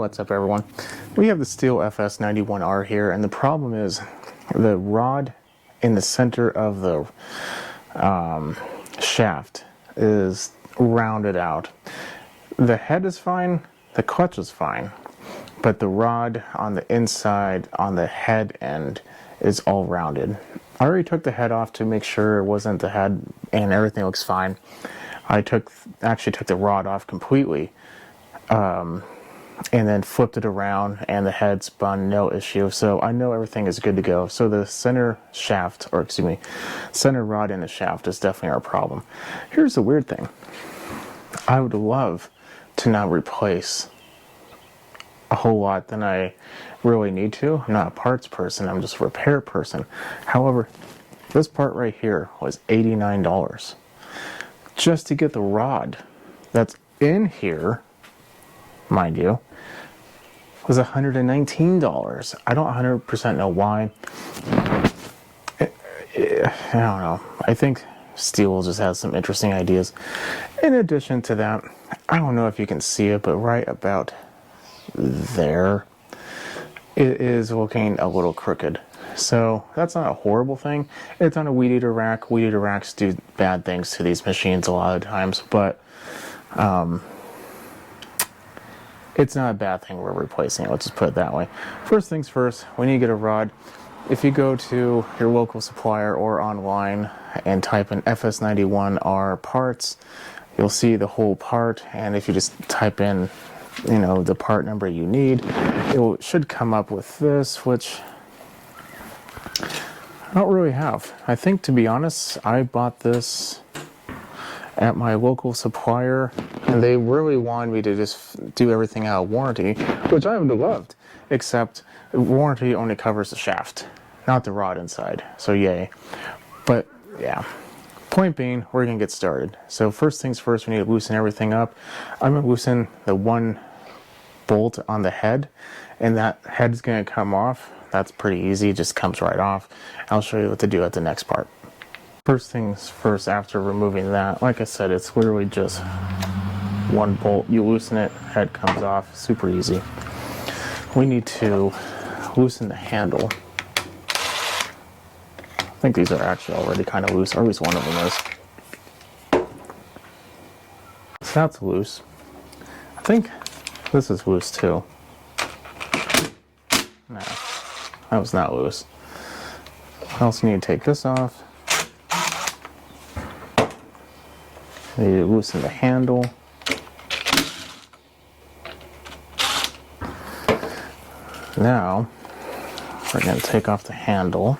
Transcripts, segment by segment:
what's up everyone? We have the Stihl FS91R here, and the problem is the rod in the center of the shaft is rounded out. The head is fine, the clutch is fine, but the rod on the inside, on the head end, is all rounded. I already took the head off to make sure it wasn't the head, and everything looks fine. I actually took the rod off completely, and then flipped it around, and the head spun, no issue. So I know everything is good to go. So the center shaft, or excuse me, center rod in the shaft is definitely our problem. Here's the weird thing. I would love to not replace a whole lot than I really need to. I'm not a parts person, I'm just a repair person. However, this part right here was $89. Just to get the rod that's in here, mind you, was $119. I don't 100% know why. I don't know. I think Stihl just has some interesting ideas. In addition to that, I don't know if you can see it, but right about there, it is looking a little crooked. So that's not a horrible thing. It's on a weed eater rack. Weed eater racks do bad things to these machines a lot of times, but it's not a bad thing we're replacing. Let's just put it that way. First things first, when you get a rod, if you go to your local supplier or online and type in FS91R parts, you'll see the whole part, and if you just type in, you know, the part number you need, it should come up with this, which I don't really have. I think, to be honest, I bought this at my local supplier, and they really wanted me to just do everything out of warranty, which I would have loved, except warranty only covers the shaft, not the rod inside, so yay. But yeah, point being, we're gonna get started. So first things first, we need to loosen everything up. I'm gonna loosen the one bolt on the head, and that head's gonna come off. That's pretty easy, it just comes right off. I'll show you what to do at the next part. First things first, after removing that, like I said, it's literally just one bolt. You loosen it, head comes off, super easy. We need to loosen the handle. I think these are actually already kind of loose, or at least one of them is. So that's loose. I think this is loose too. No, that was not loose. I also need to take this off. I need to loosen the handle. Now, we're going to take off the handle.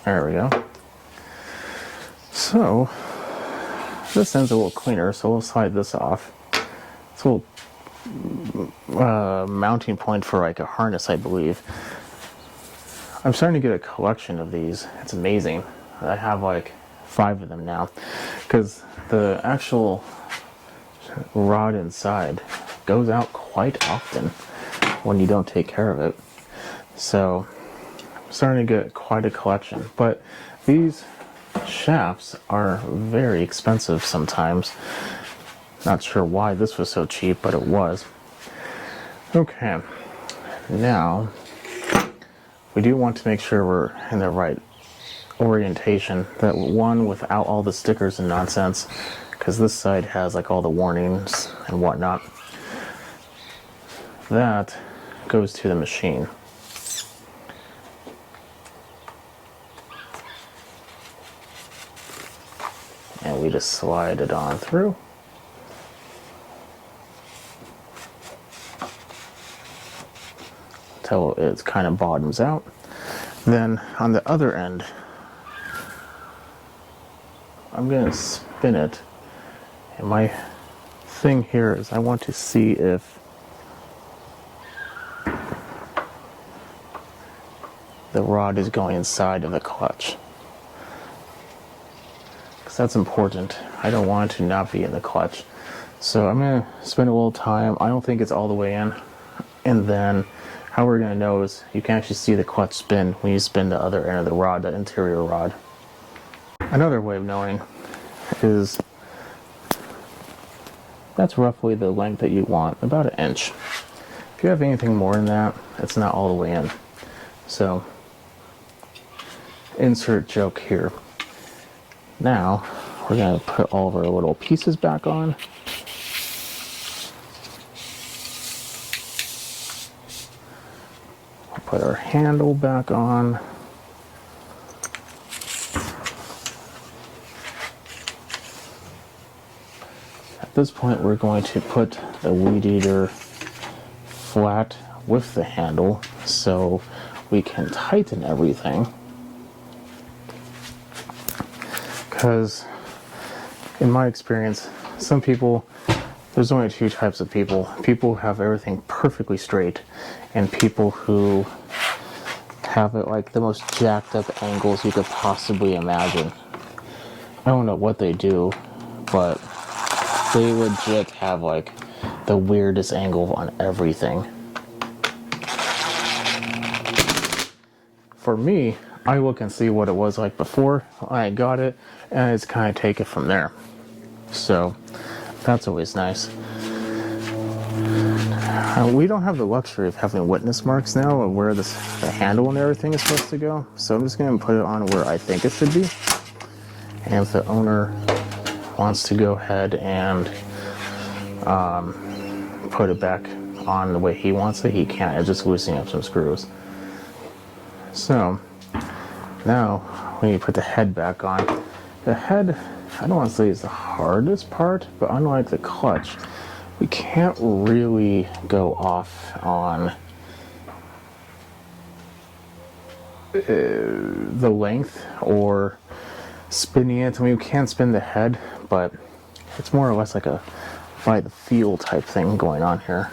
There we go. So, this end's a little cleaner, so we'll slide this off. It's a little mounting point for like a harness, I believe. I'm starting to get a collection of these. It's amazing. I have like 5 of them now, because the actual rod inside goes out quite often when you don't take care of it. So I'm starting to get quite a collection, but these shafts are very expensive sometimes. Not sure why this was so cheap, but it was. Okay, now we do want to make sure we're in the right orientation, that one without all the stickers and nonsense, because this side has like all the warnings and whatnot. That goes to the machine. And we just slide it on through. Until it kind of bottoms out. Then on the other end, I'm going to spin it. And my thing here is I want to see if the rod is going inside of the clutch. because that's important. I don't want to not be in the clutch. So I'm going to spend a little time. I don't think it's all the way in. And then how we're going to know is you can actually see the clutch spin when you spin the other end of the rod, the interior rod. Another way of knowing is that's roughly the length that you want, about 1 inch. If you have anything more than that, it's not all the way in. So insert joke here. Now we're going to put all of our little pieces back on. We'll put our handle back on. At this point, we're going to put the weed eater flat with the handle so we can tighten everything. Because in my experience, some people, there's only 2 types of people. People who have everything perfectly straight, and people who have it like the most jacked up angles you could possibly imagine. I don't know what they do, but they legit have like the weirdest angle on everything. For me, I look and see what it was like before I got it, and I just kind of take it from there. So that's always nice. We don't have the luxury of having witness marks now of where the handle and everything is supposed to go. So I'm just going to put it on where I think it should be. And if the owner wants to go ahead and put it back on the way he wants it, he can. It's just loosening up some screws. So now we need to put the head back on. The head, I don't want to say is the hardest part, but unlike the clutch, we can't really go off on the length or spinning it. I mean, we can spin the head, but it's more or less like a by the feel type thing going on here.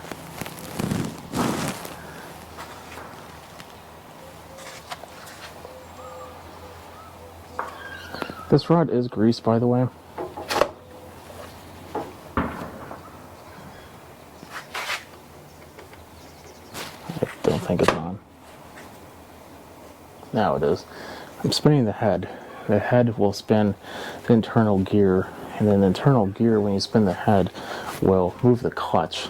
This rod is greased, by the way. I don't think it's on. Now it is. I'm spinning the head. The head will spin the internal gear, and then the internal gear, when you spin the head, will move the clutch.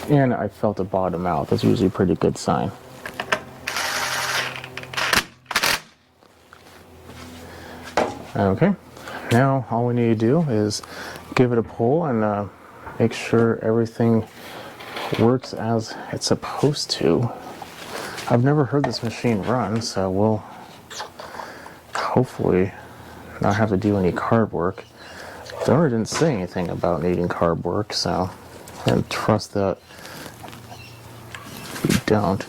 And I felt it bottom out. That's usually a pretty good sign. Okay, now all we need to do is give it a pull and make sure everything works as it's supposed to. I've never heard this machine run, so we'll hopefully not have to do any carb work. The owner didn't say anything about needing carb work, so I'm going to trust that we don't.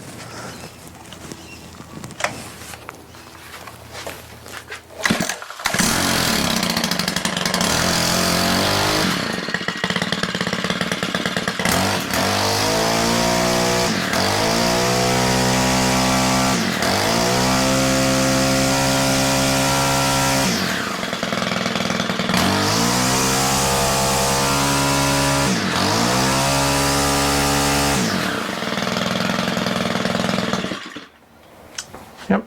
Yep.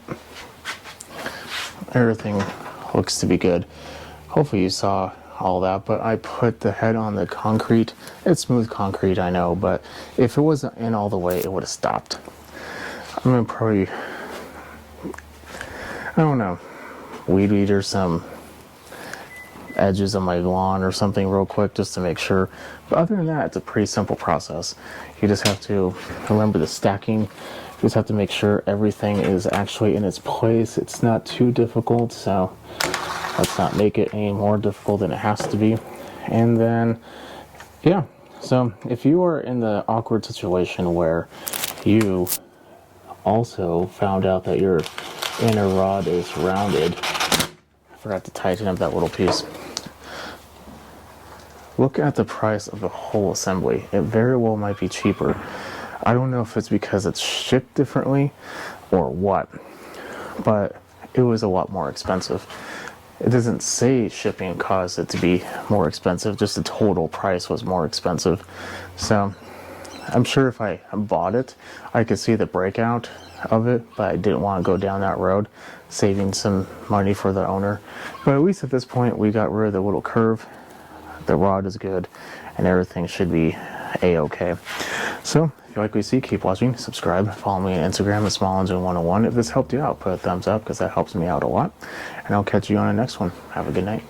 Everything looks to be good. Hopefully you saw all that, but I put the head on the concrete. It's smooth concrete, I know, but if it wasn't in all the way, it would have stopped. I'm gonna probably, I don't know, weed eater some edges of my lawn or something real quick just to make sure. But other than that, it's a pretty simple process. You just have to remember the stacking. You just have to make sure everything is actually in its place. It's not too difficult, so let's not make it any more difficult than it has to be. And then, yeah, so if you are in the awkward situation where you also found out that your inner rod is rounded, I forgot to tighten up that little piece. Look at the price of the whole assembly. It very well might be cheaper. I don't know if it's because it's shipped differently or what, but it was a lot more expensive. it doesn't say shipping caused it to be more expensive, just the total price was more expensive. So I'm sure if I bought it, I could see the breakout of it, but I didn't want to go down that road, saving some money for the owner. But at least at this point, we got rid of the little curve. The rod is good, and everything should be a-okay. So if you like what you see, keep watching, subscribe, follow me on Instagram at SmallEngine101. If this helped you out, put a thumbs up because that helps me out a lot. And I'll catch you on the next one. Have a good night.